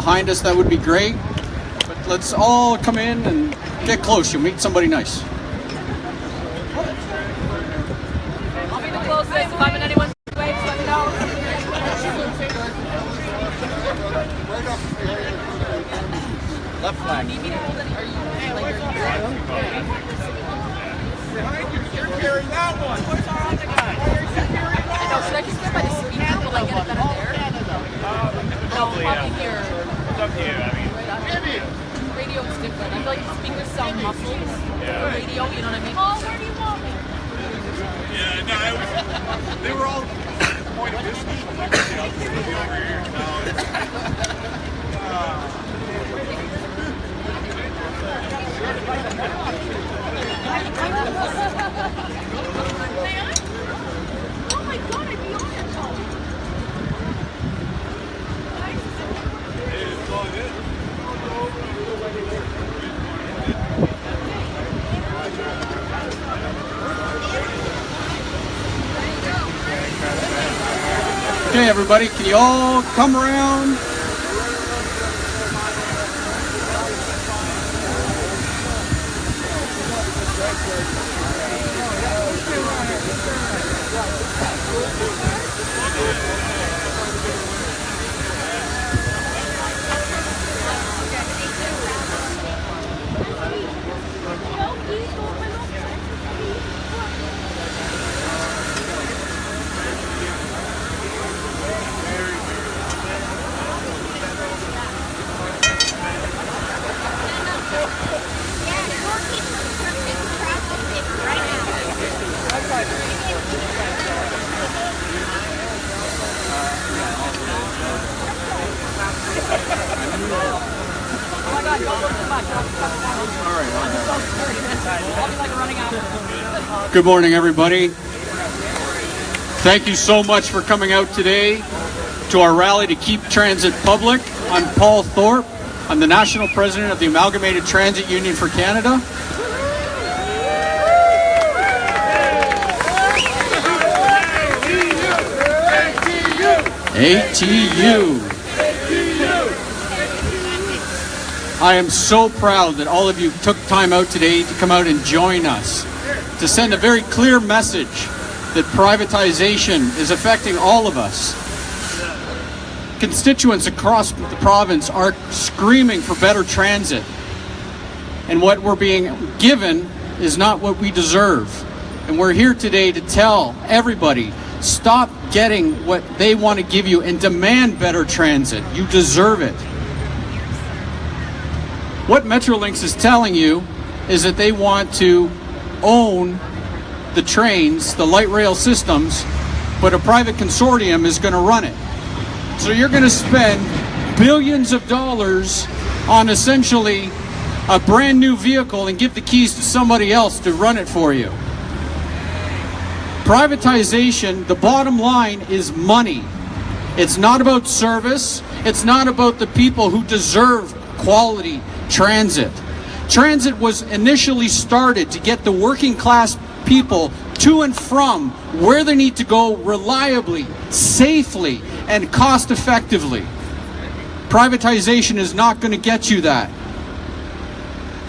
behind us, that would be great. But let's all come in and get close. You'll meet somebody nice. I'll be the closest. If I'm in anyone's way, just let me know. Left flag. Need me to hold any? You're carrying that one. Where's our other guy? I know. Should I just go by the speaker? Will I get it better there? Probably, Probably here. It's up to you. I mean, Radio is different. I feel like the speakers sound muffled. Yeah. For radio, you know what I mean? Oh, where do you want me? yeah, no, they were all point of distance. Over here. Oh my God, I'd be on it. It's all good. Okay, everybody, can you all come around? Oh my God, don't look too much. I'll be like running out. Good morning, everybody. Thank you so much for coming out today to our rally to keep transit public. I'm Paul Thorpe. I'm the National President of the Amalgamated Transit Union for Canada. ATU. I am so proud that all of you took time out today to come out and join us, to send a very clear message that privatization is affecting all of us. Constituents across the province are screaming for better transit, and what we're being given is not what we deserve. And we're here today to tell everybody, stop getting what they want to give you and demand better transit. You deserve it. What Metrolinx is telling you is that they want to own the trains, the light rail systems, but a private consortium is going to run it. So you're going to spend billions of dollars on essentially a brand new vehicle and give the keys to somebody else to run it for you. Privatization, the bottom line is money. It's not about service. It's not about the people who deserve quality transit. Transit was initially started to get the working class people to and from where they need to go reliably, safely, and cost effectively. Privatization is not going to get you that.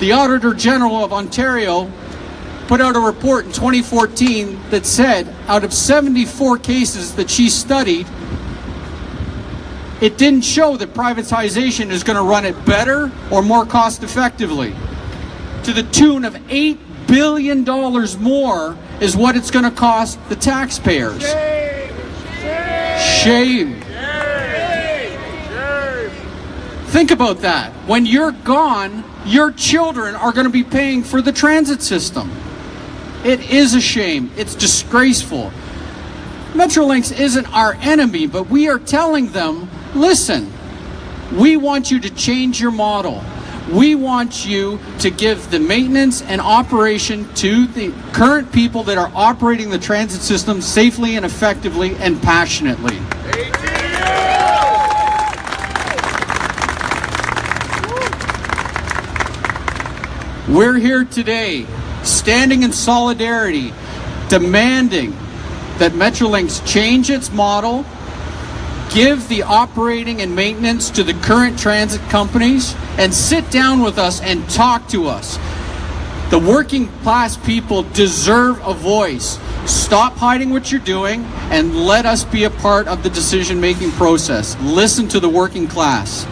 The Auditor General of Ontario put out a report in 2014 that said out of 74 cases that she studied, it didn't show that privatization is going to run it better or more cost effectively. To the tune of $8 billion more is what it's going to cost the taxpayers. Shame. Think about that. When you're gone, your children are going to be paying for the transit system. It is a shame. It's disgraceful. Metrolinx isn't our enemy, but we are telling them, listen, we want you to change your model. We want you to give the maintenance and operation to the current people that are operating the transit system safely and effectively and passionately. We're here today, standing in solidarity, demanding that Metrolinx change its model, give the operating and maintenance to the current transit companies and sit down with us and talk to us. The working class people deserve a voice. Stop hiding what you're doing and let us be a part of the decision-making process. Listen to the working class.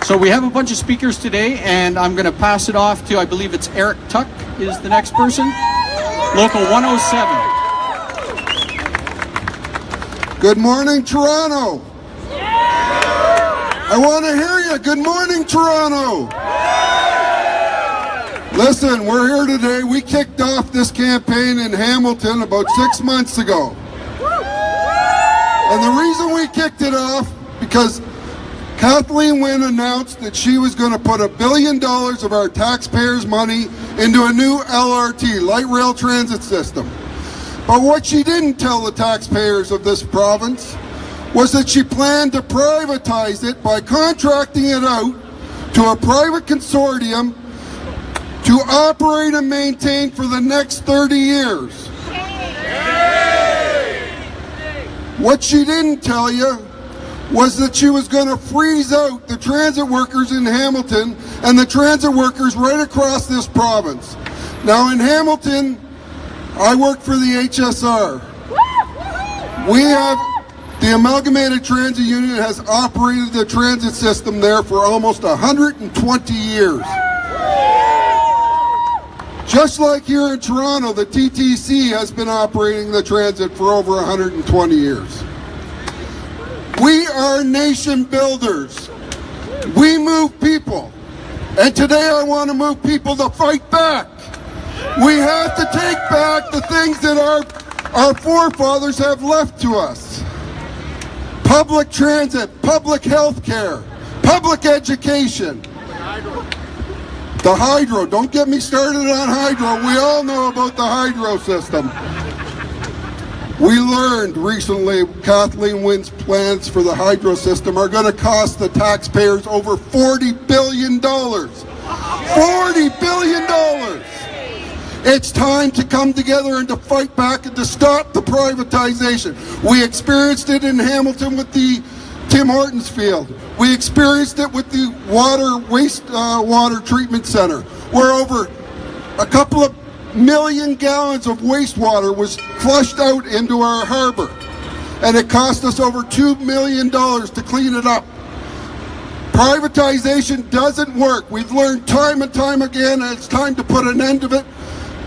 So we have a bunch of speakers today, and I'm going to pass it off to, I believe it's Eric Tuck is the next person. Local 107. Good morning, Toronto. I want to hear you. Good morning, Toronto. Listen, we're here today. We kicked off this campaign in Hamilton about 6 months ago. And the reason we kicked it off, because Kathleen Wynne announced that she was going to put $1 billion of our taxpayers' money into a new LRT, light rail transit system. But what she didn't tell the taxpayers of this province was that she planned to privatize it by contracting it out to a private consortium to operate and maintain for the next 30 years. What she didn't tell you was that she was going to freeze out the transit workers in Hamilton and the transit workers right across this province. Now in Hamilton, I work for the HSR. We have, the Amalgamated Transit Union has operated the transit system there for almost 120 years. Just like here in Toronto, the TTC has been operating the transit for over 120 years. We are nation builders. We move people. And today I want to move people to fight back. We have to take back the things that our forefathers have left to us. Public transit, public health care, public education. The hydro, don't get me started on hydro. We all know about the hydro system. We learned recently Kathleen Wynne's plans for the hydro system are going to cost the taxpayers over $40 billion. $40 billion! It's time to come together and to fight back and to stop the privatization. We experienced it in Hamilton with the Tim Hortons field. We experienced it with the water treatment center, where over a couple of million gallons of wastewater was flushed out into our harbor, and it cost us over $2 million to clean it up. Privatization doesn't work. We've learned time and time again, and it's time to put an end to it.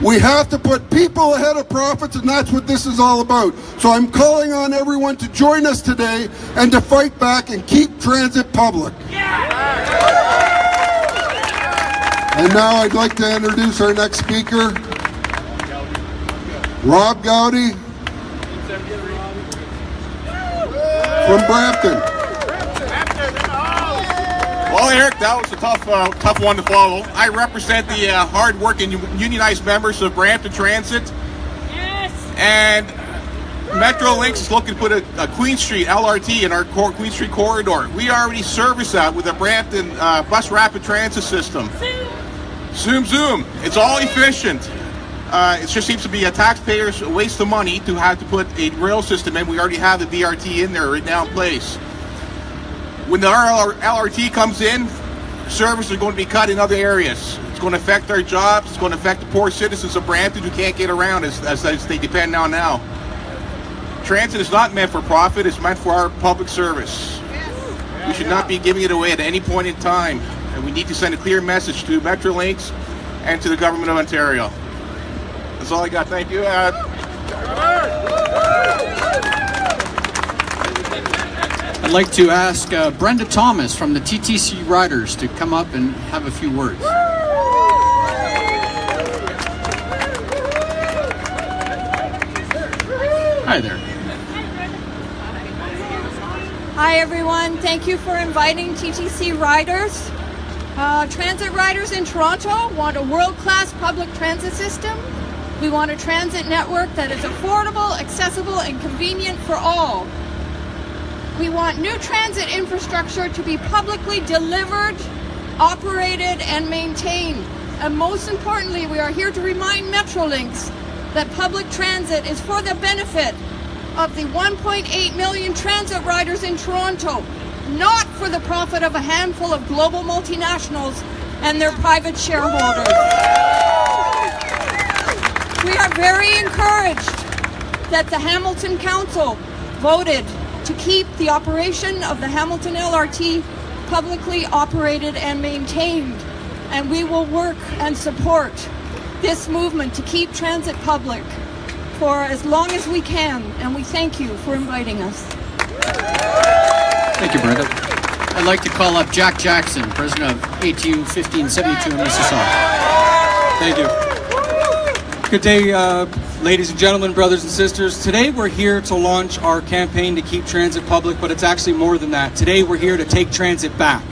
We have to put people ahead of profits, and that's what this is all about. So I'm calling on everyone to join us today and to fight back and keep transit public. And now I'd like to introduce our next speaker, Rob Gowdy from Brampton. Well, Eric, that was a tough one to follow. I represent the hard-working unionized members of Brampton Transit. Yes! And Metrolinx is looking to put a Queen Street LRT in our Queen Street corridor. We already service that with a Brampton bus rapid transit system. Zoom, zoom. It's all efficient. It just seems to be a taxpayer's waste of money to have to put a rail system in. We already have the BRT in there right now in place. When the LRT comes in, services are going to be cut in other areas. It's going to affect our jobs. It's going to affect the poor citizens of Brampton who can't get around as they depend on now. Transit is not meant for profit. It's meant for our public service. We should not be giving it away at any point in time. And we need to send a clear message to Metrolinx and to the government of Ontario. That's all I got. Thank you. I'd like to ask Brenda Thomas from the TTC Riders to come up and have a few words. Hi there. Hi everyone, thank you for inviting TTC Riders. Transit riders in Toronto want a world-class public transit system. We want a transit network that is affordable, accessible, and convenient for all. We want new transit infrastructure to be publicly delivered, operated, and maintained. And most importantly, we are here to remind Metrolinx that public transit is for the benefit of the 1.8 million transit riders in Toronto, not for the profit of a handful of global multinationals and their private shareholders. We are very encouraged that the Hamilton Council voted to keep the operation of the Hamilton LRT publicly operated and maintained, and we will work and support this movement to keep transit public for as long as we can, and we thank you for inviting us. Thank you, Brenda. I'd like to call up Jack Jackson, president of ATU 1572 in Mississauga. Thank you. Good day, ladies and gentlemen, brothers and sisters. Today we're here to launch our campaign to keep transit public, but it's actually more than that. Today we're here to take transit back.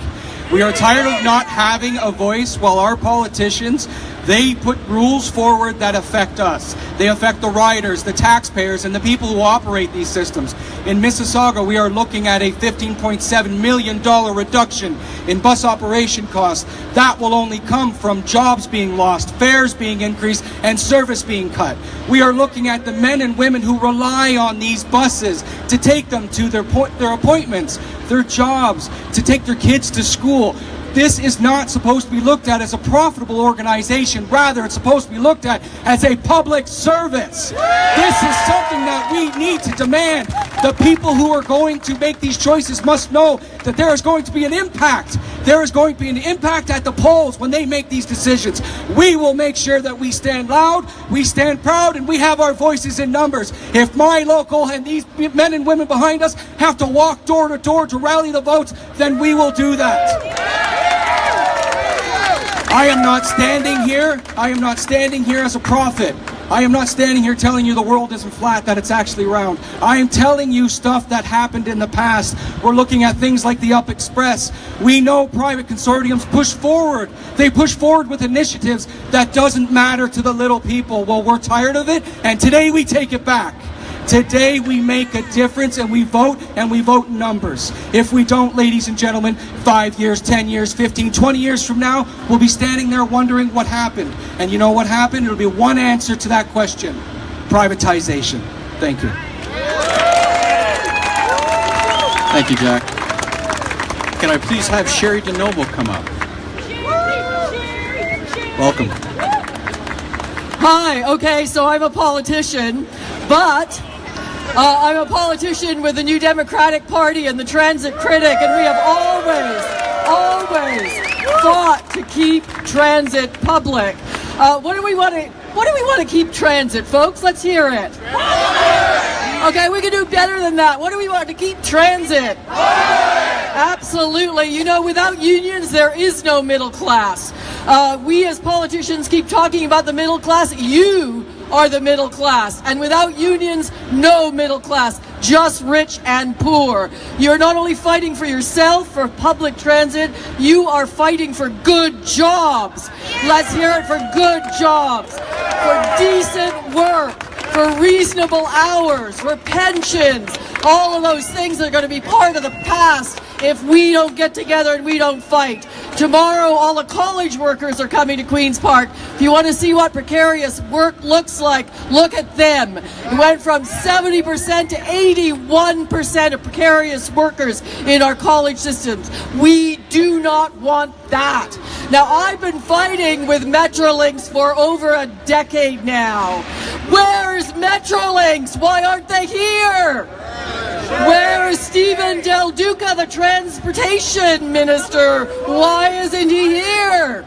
We are tired of not having a voice while our politicians, they put rules forward that affect us. They affect the riders, the taxpayers, and the people who operate these systems. In Mississauga, we are looking at a $15.7 million reduction in bus operation costs. That will only come from jobs being lost, fares being increased, and service being cut. We are looking at the men and women who rely on these buses to take them to their appointments, their jobs, to take their kids to school. This is not supposed to be looked at as a profitable organization. Rather, it's supposed to be looked at as a public service. This is something that we need to demand. The people who are going to make these choices must know that there is going to be an impact. There is going to be an impact at the polls when they make these decisions. We will make sure that we stand loud, we stand proud, and we have our voices in numbers. If my local and these men and women behind us have to walk door to door to rally the votes, then we will do that. I am not standing here as a prophet. I am not standing here telling you the world isn't flat, that it's actually round. I am telling you stuff that happened in the past. We're looking at things like the Up Express. We know private consortiums push forward. They push forward with initiatives that doesn't matter to the little people. Well, we're tired of it, and today we take it back. Today we make a difference, and we vote in numbers. If we don't, ladies and gentlemen, 5 years, 10 years, 15, 20 years from now, we'll be standing there wondering what happened. And you know what happened? It'll be one answer to that question: privatization. Thank you. Thank you, Jack. Can I please have Sherry DeNoble come up? Welcome. Hi, okay, so I'm a politician, but I'm a politician with the New Democratic Party and the Transit Critic, and we have always fought to keep transit public. What do we want to keep transit, folks? Let's hear it. Okay, we can do better than that. What do we want to keep transit? Absolutely. You know, without unions, there is no middle class. We as politicians keep talking about the middle class. You are the middle class. And without unions, no middle class. Just rich and poor. You're not only fighting for yourself, for public transit, you are fighting for good jobs. Let's hear it for good jobs, for decent work, for reasonable hours, for pensions. All of those things are going to be part of the past if we don't get together and we don't fight. Tomorrow, all the college workers are coming to Queen's Park. If you want to see what precarious work looks like, look at them. It went from 70% to 81% of precarious workers in our college systems. We do not want that. Now, I've been fighting with Metrolinx for over a decade now. Where's Metrolinx? Why aren't they here? Where is Stephen Del Duca, the transportation minister? Why isn't he here?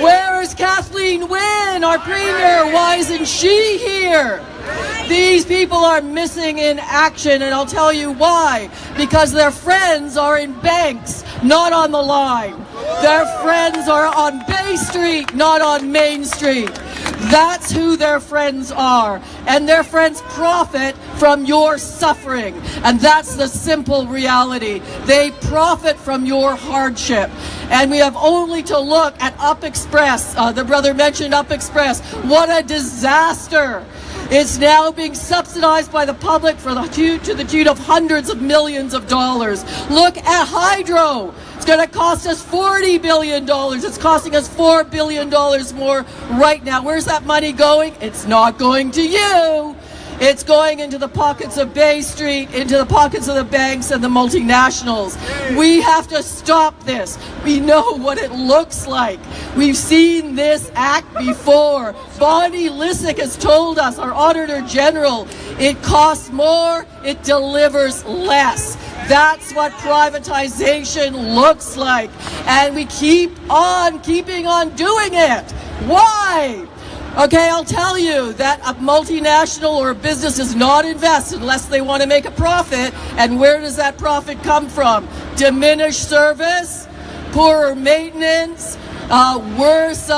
Where is Kathleen Wynne, our premier? Why isn't she here? These people are missing in action, and I'll tell you why. Because their friends are in banks, not on the line. Their friends are on Bay Street, not on Main Street. That's who their friends are. And their friends profit from your suffering. And that's the simple reality. They profit from your hardship. And we have only to look at Up Express. The brother mentioned Up Express. What a disaster. It's now being subsidized by the public to the tune of hundreds of millions of dollars. Look at Hydro. It's going to cost us $40 billion. It's costing us $4 billion more right now. Where's that money going? It's not going to you. It's going into the pockets of Bay Street, into the pockets of the banks and the multinationals. We have to stop this. We know what it looks like. We've seen this act before. Bonnie Lysyk has told us, our Auditor General, it costs more, it delivers less. That's what privatization looks like. And we keep on keeping on doing it. Why? Okay, I'll tell you that a multinational or a business does not invest unless they want to make a profit. And where does that profit come from? Diminished service, poorer maintenance, worse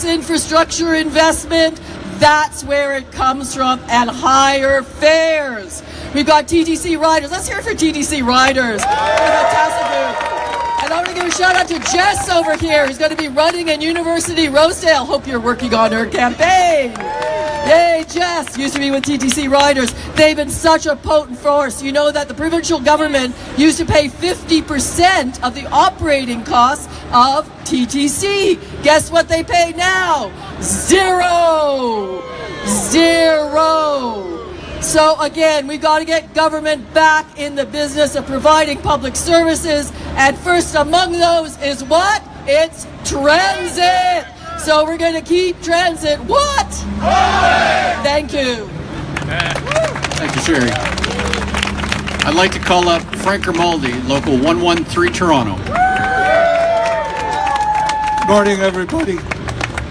infrastructure investment. That's where it comes from, and higher fares. We've got TTC riders. Let's hear it for TTC riders. Fantastic. And I want to give a shout out to Jess over here, who's going to be running in University Rosedale. Hope you're working on her campaign. Yay, Jess used to be with TTC Riders. They've been such a potent force. You know that the provincial government used to pay 50% of the operating costs of TTC. Guess what they pay now? Zero. So again, we got to get government back in the business of providing public services, and first among those is what? It's transit. So we're going to keep transit what? Thank you. Thank you, Sherry. I'd like to call up Frank Grimaldi, Local 113 Toronto. Good morning, everybody.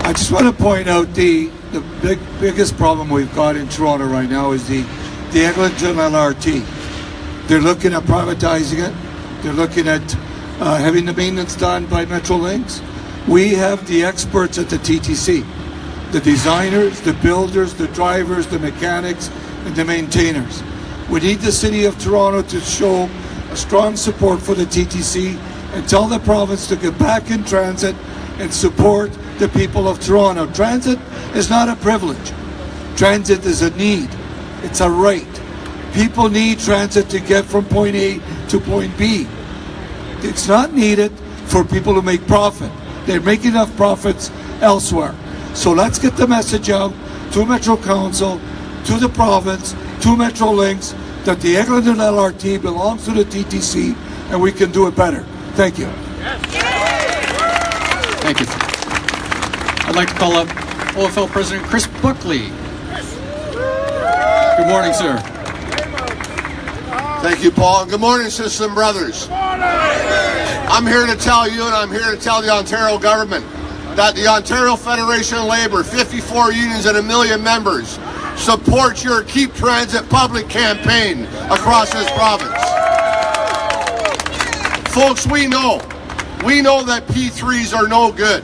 I just want to point out the biggest problem we've got in Toronto right now is the Eglinton LRT. They're looking at privatizing it. They're looking at having the maintenance done by Metrolinx. We have the experts at the TTC, the designers, the builders, the drivers, the mechanics, and the maintainers. We need the City of Toronto to show a strong support for the TTC and tell the province to get back in transit and support the people of Toronto. Transit is not a privilege. Transit is a need. It's a right. People need transit to get from point A to point B. It's not needed for people to make profit. They're making enough profits elsewhere. So let's get the message out to Metro Council, to the province, to Metrolinx, that the Eglinton LRT belongs to the TTC and we can do it better. Thank you. Thank you. I'd like to call up OFL President Chris Buckley. Good morning, sir. Thank you, Paul. And good morning, sisters and brothers. I'm here to tell you, and I'm here to tell the Ontario government, that the Ontario Federation of Labour, 54 unions and 1 million members, supports your Keep Transit Public campaign across this province. Folks, we know that P3s are no good.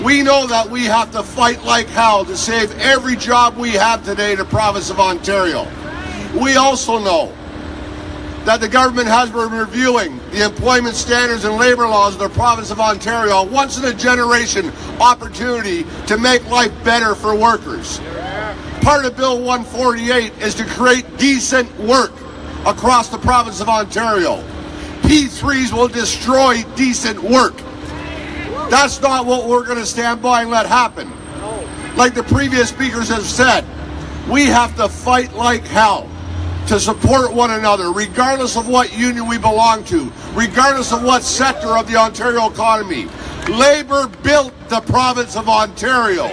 We know that we have to fight like hell to save every job we have today in the province of Ontario. We also know that the government has been reviewing the employment standards and labour laws of the province of Ontario, a once-in-a-generation opportunity to make life better for workers. Part of Bill 148 is to create decent work across the province of Ontario. P3s will destroy decent work. That's not what we're going to stand by and let happen. Like the previous speakers have said, we have to fight like hell to support one another, regardless of what union we belong to, regardless of what sector of the Ontario economy. Labour built the province of Ontario.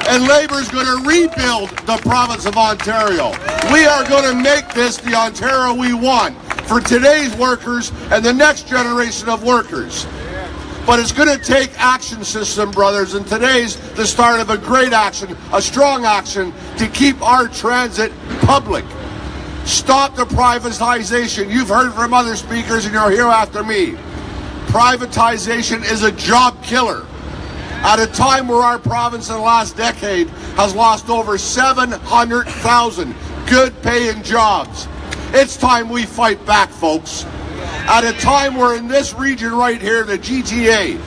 And Labour is going to rebuild the province of Ontario. We are going to make this the Ontario we want for today's workers and the next generation of workers. But it's going to take action, system brothers, and today's the start of a great action, a strong action to keep our transit public. Stop the privatization. You've heard from other speakers and you're here after me. Privatization is a job killer. At a time where our province in the last decade has lost over 700,000 good paying jobs. It's time we fight back, folks. At a time where in this region right here, the GTA,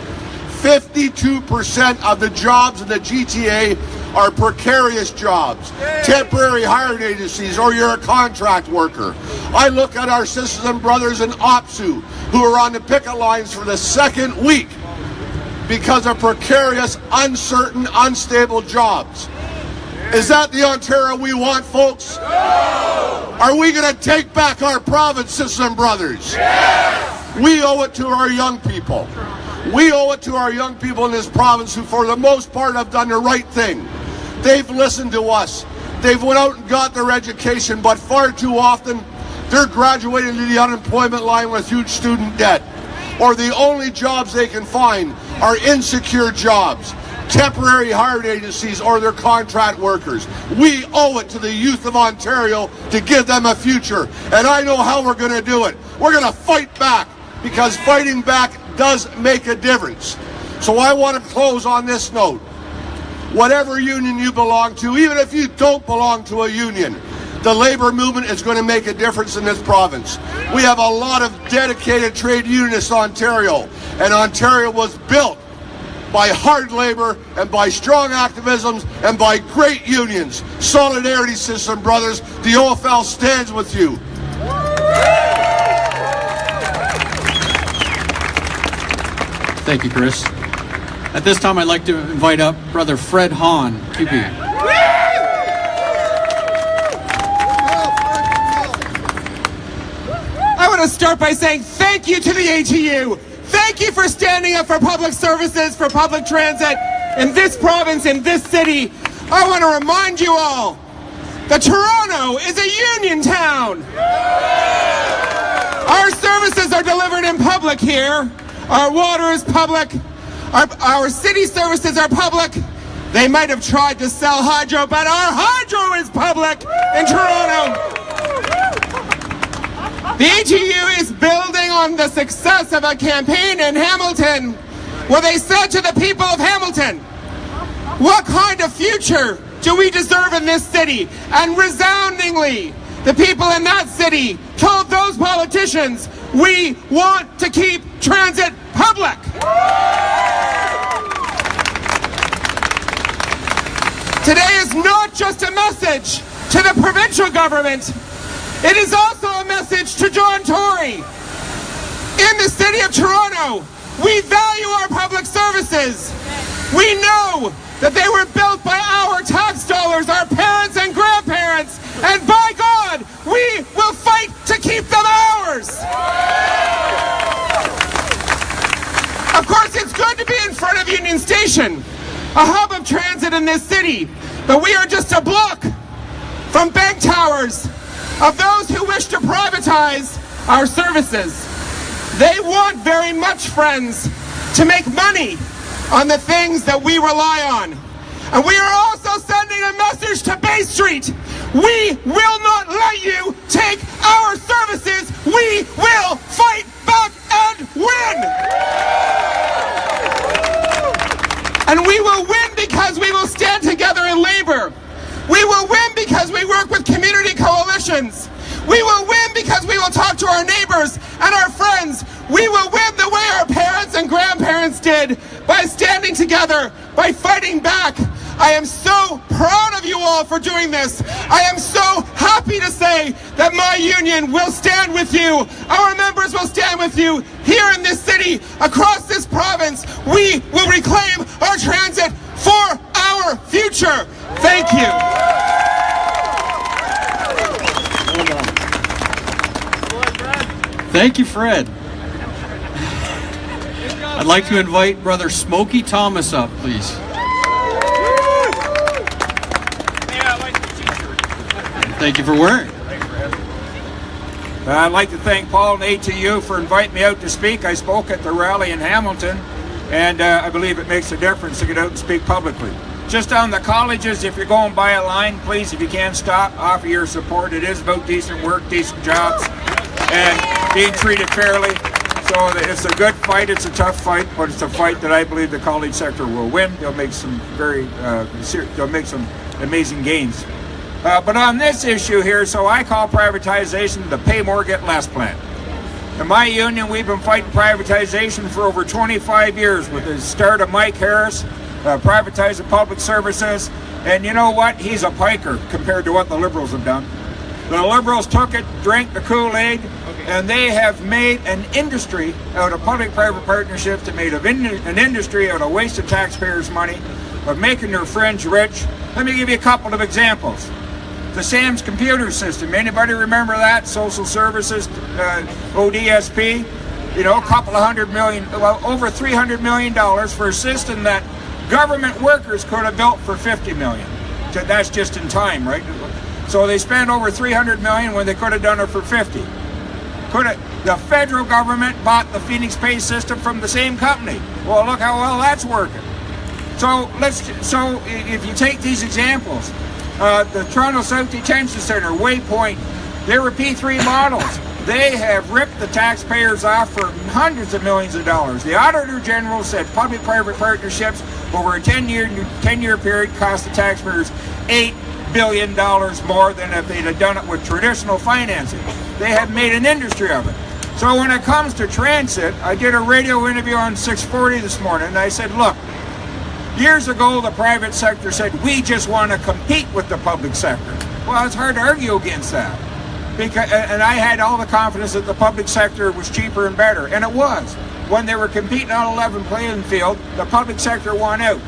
52% of the jobs in the GTA are precarious jobs, temporary hiring agencies, or you're a contract worker. I look at our sisters and brothers in OPSU who are on the picket lines for the second week because of precarious, uncertain, unstable jobs. Is that the Ontario we want, folks? No! Are we going to take back our province, sisters and brothers? Yes! We owe it to our young people. We owe it to our young people in this province who, for the most part, have done the right thing. They've listened to us. They've went out and got their education, but far too often, they're graduating to the unemployment line with huge student debt. Or the only jobs they can find are insecure jobs, temporary hiring agencies, or their contract workers. We owe it to the youth of Ontario to give them a future. And I know how we're going to do it. We're going to fight back, because fighting back does make a difference. So I want to close on this note. Whatever union you belong to, even if you don't belong to a union, the labor movement is going to make a difference in this province. We have a lot of dedicated trade unionists in Ontario, and Ontario was built by hard labor and by strong activisms and by great unions. Solidarity, sisters and brothers. The OFL stands with you. Thank you, Chris. At this time, I'd like to invite up Brother Fred Hahn, QP. I want to start by saying thank you to the ATU. Thank you for standing up for public services, for public transit in this province, in this city. I want to remind you all that Toronto is a union town. Our services are delivered in public here. Our water is public. Our city services are public. They might have tried to sell hydro, but our hydro is public in Toronto. The ATU is building on the success of a campaign in Hamilton where they said to the people of Hamilton, what kind of future do we deserve in this city? And resoundingly, the people in that city told those politicians, we want to keep transit public. Today is not just a message to the provincial government. It is also a message to John Tory. In the city of Toronto, we value our public services. We know that they were built by our tax dollars, our parents and grandparents, and by God, we will fight to keep them ours. Of course, it's good to be in front of Union Station, a hub of transit in this city, but we are just a block from bank towers of those who wish to privatize our services. They want very much, friends, to make money on the things that we rely on. And we are also sending a message to Bay Street. We will not let you take our services. We will fight back and win. And we will win because we will stand together in labor. We will win because we work with community coalitions. We will win because we will talk to our neighbors and our friends. We will win the way our parents and grandparents did, by standing together, by fighting back. I am so proud of you all for doing this. I am so happy to say that my union will stand with you. Our members will stand with you here in this city, across this province. We will reclaim our transit for our future. Thank you. Thank you, Fred. I'd like to invite Brother Smokey Thomas up, please. Thank you for wearing. I'd like to thank Paul and ATU for inviting me out to speak. I spoke at the rally in Hamilton, and I believe it makes a difference to get out and speak publicly. Just on the colleges, if you're going by a line, please, if you can stop, offer your support. It is about decent work, decent jobs, and being treated fairly. So it's a good fight, it's a tough fight, but it's a fight that I believe the college sector will win. They'll make some they'll make some amazing gains. But on this issue here, so I call privatization the pay more, get less plan. In my union, we've been fighting privatization for over 25 years with the start of Mike Harris, privatizing public services, And you know what? He's a piker compared to what the Liberals have done. The Liberals took it, drank the Kool-Aid, and they have made an industry out of public-private partnerships. They made an industry out of wasted taxpayers' money, of making their fringe rich. Let me give you a couple of examples. The SAMS computer system. Anybody remember that? Social Services, ODSP. You know, a couple of $100 million, well, over $300 million for a system that government workers could have built for $50 million. That's just in time, right? So they spent over $300 million when they could have done it for $50. The federal government bought the Phoenix Pay system from the same company. Well, look how well that's working. So if you take these examples, the Toronto South Detention Center, Waypoint, they were P3 models. They have ripped the taxpayers off for hundreds of millions of dollars. The Auditor General said public-private partnerships over a 10-year period cost the taxpayers $8 billion more than if they'd have done it with traditional financing. They have made an industry of it. So when it comes to transit, I did a radio interview on 640 this morning, and I said, look, years ago the private sector said, we just want to compete with the public sector. Well, it's hard to argue against that. And I had all the confidence that the public sector was cheaper and better, and it was. When they were competing on a level playing field, the public sector won out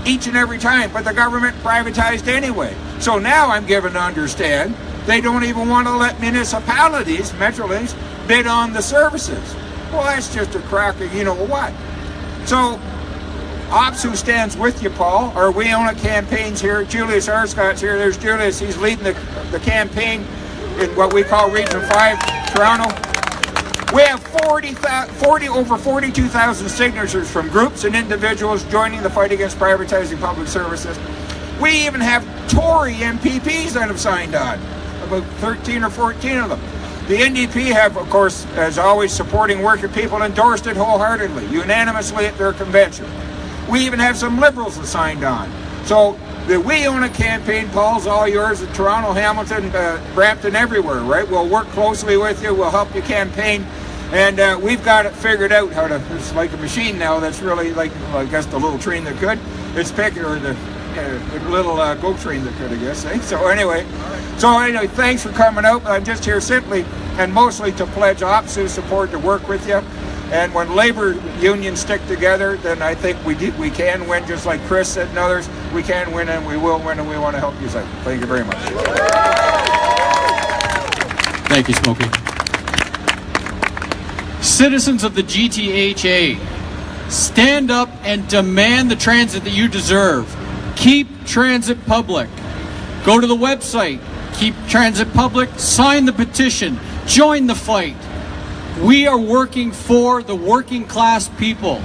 each and every time, but the government privatized anyway. So now I'm given to understand they don't even want to let municipalities, Metrolinx, bid on the services. Well, that's just a crack of you know what. So OPSU stands with you, Paul. Our We Own It campaigns here. Julius Arscott's here. There's Julius. He's leading the campaign in what we call Region 5, Toronto. We have over 42,000 signatures from groups and individuals joining the fight against privatizing public services. We even have Tory MPPs that have signed on, about 13 or 14 of them. The NDP have, of course, as always, supporting working people, endorsed it wholeheartedly, unanimously at their convention. We even have some Liberals that signed on. So the We Own It campaign, Paul's all yours in Toronto, Hamilton, Brampton, everywhere, right? We'll work closely with you. We'll help you campaign. And we've got it figured out how to, it's like a machine now that's really like, well, I guess the little train that could. It's picking, or the little go train that could, I guess. Eh? So anyway, thanks for coming out. I'm just here simply and mostly to pledge OPSU support to work with you. And when labor unions stick together, then I think we can win, just like Chris said and others. We can win and we will win, and we want to help you. So thank you very much. Thank you, Smokey. Citizens of the GTHA, stand up and demand the transit that you deserve. Keep transit public. Go to the website, Keep Transit Public, sign the petition, join the fight. We are working for the working class people.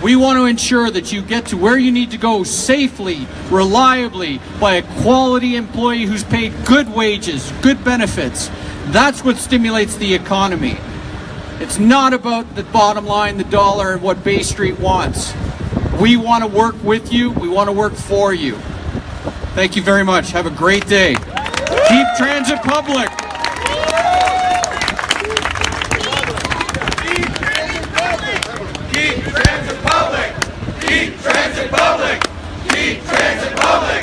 We want to ensure that you get to where you need to go safely, reliably, by a quality employee who's paid good wages, good benefits. That's what stimulates the economy. It's not about the bottom line, the dollar, and what Bay Street wants. We want to work with you. We want to work for you. Thank you very much. Have a great day. Keep transit public. Keep transit public. Keep transit public. Keep transit public.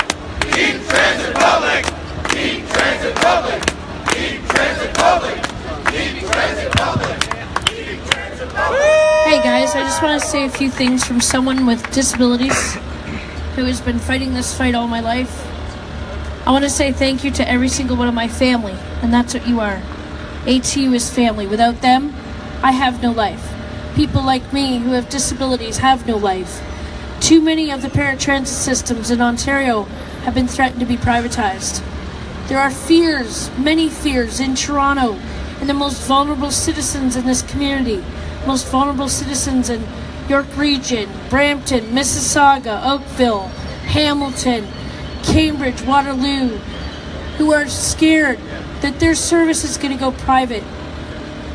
Keep transit public. Keep transit public. Keep transit public. Keep transit public. Keep transit public. Hey guys, I just want to say a few things from someone with disabilities who has been fighting this fight all my life. I want to say thank you to every single one of my family, and that's what you are. ATU is family. Without them, I have no life. People like me who have disabilities have no life. Too many of the paratransit systems in Ontario have been threatened to be privatized. There are fears, many fears in Toronto, and the most vulnerable citizens in this community, most vulnerable citizens in York Region, Brampton, Mississauga, Oakville, Hamilton, Cambridge, Waterloo, who are scared that their service is going to go private,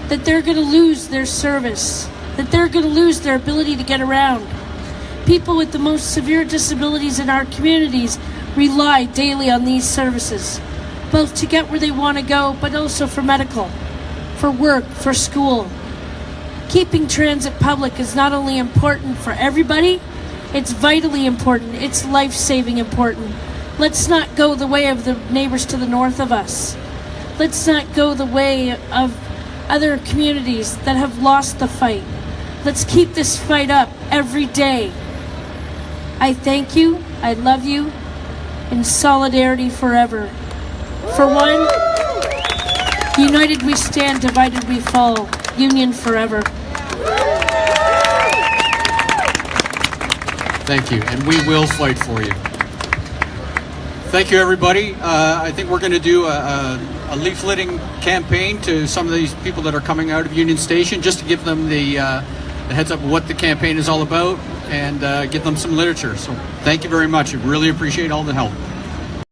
that they're going to lose their service, that they're going to lose their ability to get around. People with the most severe disabilities in our communities rely daily on these services, both to get where they want to go, but also for medical, for work, for school. Keeping transit public is not only important for everybody, it's vitally important, it's life-saving important. Let's not go the way of the neighbors to the north of us. Let's not go the way of other communities that have lost the fight. Let's keep this fight up every day. I thank you. I love you. In solidarity forever. For one, united we stand, divided we fall. Union forever. Thank you, and we will fight for you. Thank you, everybody. I think we're going to do a leafleting campaign to some of these people that are coming out of Union Station, just to give them the heads up of what the campaign is all about and give them some literature. So thank you very much. I really appreciate all the help.